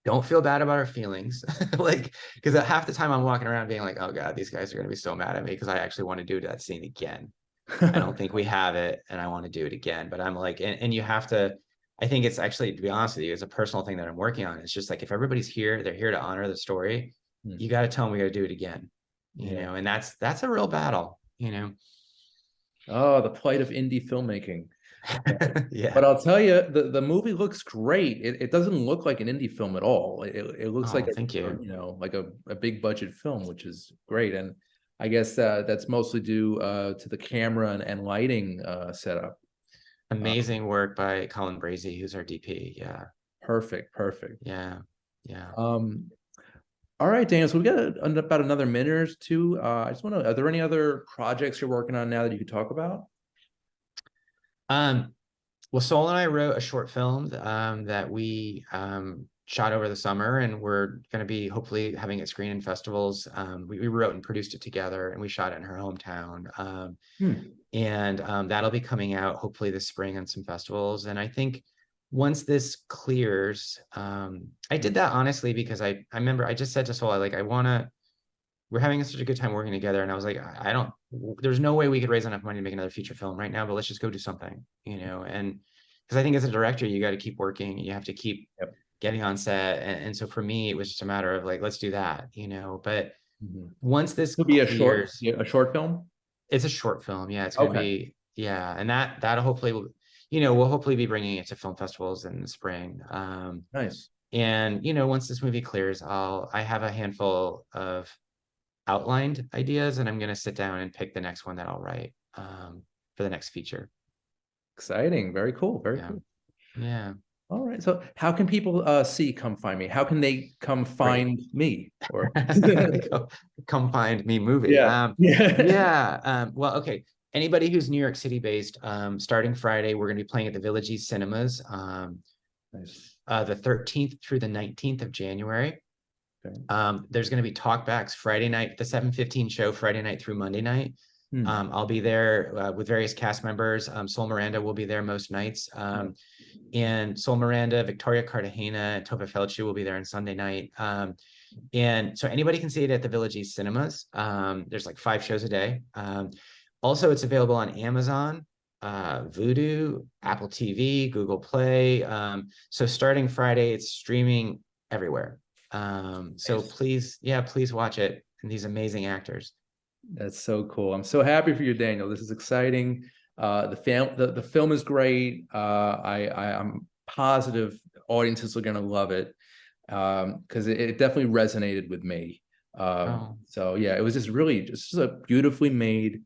Don't feel bad about our feelings. Like, because half the time I'm walking around being like, oh God, these guys are going to be so mad at me because I actually want to do that scene again. I don't think we have it, and I want to do it again. But I'm like, and you have to, I think it's actually, to be honest with you, it's a personal thing that I'm working on. It's just like, if everybody's here, they're here to honor the story. You got to tell them we got to do it again, you know, and that's a real battle, you know? Oh, the plight of indie filmmaking. Yeah. But I'll tell you, the movie looks great. It doesn't look like an indie film at all. It looks like thank you. You know, like a big budget film, which is great. And I guess that's mostly due to the camera and lighting setup. Amazing work by Colin Brazy, who's our DP. Yeah. Perfect. Yeah. Yeah. All right, Daniel. So we got about another minute or two. I just want to. Are there any other projects you're working on now that you could talk about? Well, Sol and I wrote a short film that we shot over the summer, and we're going to be hopefully having it screen in festivals. We wrote and produced it together, and we shot it in her hometown. And that'll be coming out hopefully this spring on some festivals. And I think once this clears, I did that honestly because I remember I just said to Sol, like, we're having such a good time working together. And I was like, there's no way we could raise enough money to make another feature film right now, but let's just go do something, you know? And because I think as a director, you got to keep working, you have to keep getting on set. And so for me, it was just a matter of like, let's do that, you know? But once this It'll be clears, a short film. it's a short film. Yeah. It's going to be, yeah. And that'll hopefully, you know, we'll hopefully be bringing it to film festivals in the spring. Nice. And, you know, once this movie clears, I have a handful of outlined ideas, and I'm going to sit down and pick the next one that I'll write for the next feature. Exciting. Very cool. Very cool. Yeah. All right. So how can people Come Find Me? How can they come find me? Or Come Find Me movie. Yeah. Well, okay. Anybody who's New York City based, starting Friday, we're going to be playing at the Village East Cinemas Nice. the 13th through the 19th of January. Okay. There's going to be talkbacks Friday night, the 7:15 show, Friday night through Monday night. I'll be there with various cast members. Soul Miranda will be there most nights. And Soul Miranda, Victoria Cartagena, and Tova Felci will be there on Sunday night. And so anybody can see it at the Village East Cinemas. There's like 5 shows a day. Also, it's available on Amazon, Vudu, Apple TV, Google Play. So starting Friday, it's streaming everywhere. So please watch it, and these amazing actors. That's so cool. I'm so happy for you, Daniel. This is exciting. The film is great. I'm positive audiences are going to love it, because it definitely resonated with me. Oh. So yeah, it was just a beautifully made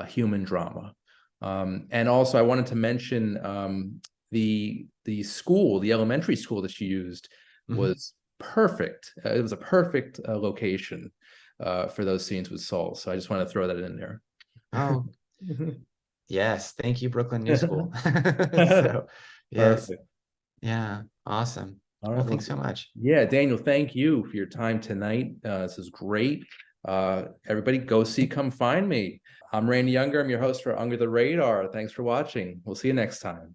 human drama. And also I wanted to mention the school, the elementary school that she used was perfect. It was a perfect location for those scenes with Saul. So I just want to throw that in there. Oh, yes. Thank you, Brooklyn New School. So, yes. Perfect. Yeah. Awesome. All right. Well, thanks so much. Yeah, Daniel, thank you for your time tonight. This is great. Everybody go see Come Find Me. I'm Randy Younger. I'm your host for Under the Radar. Thanks for watching. We'll see you next time.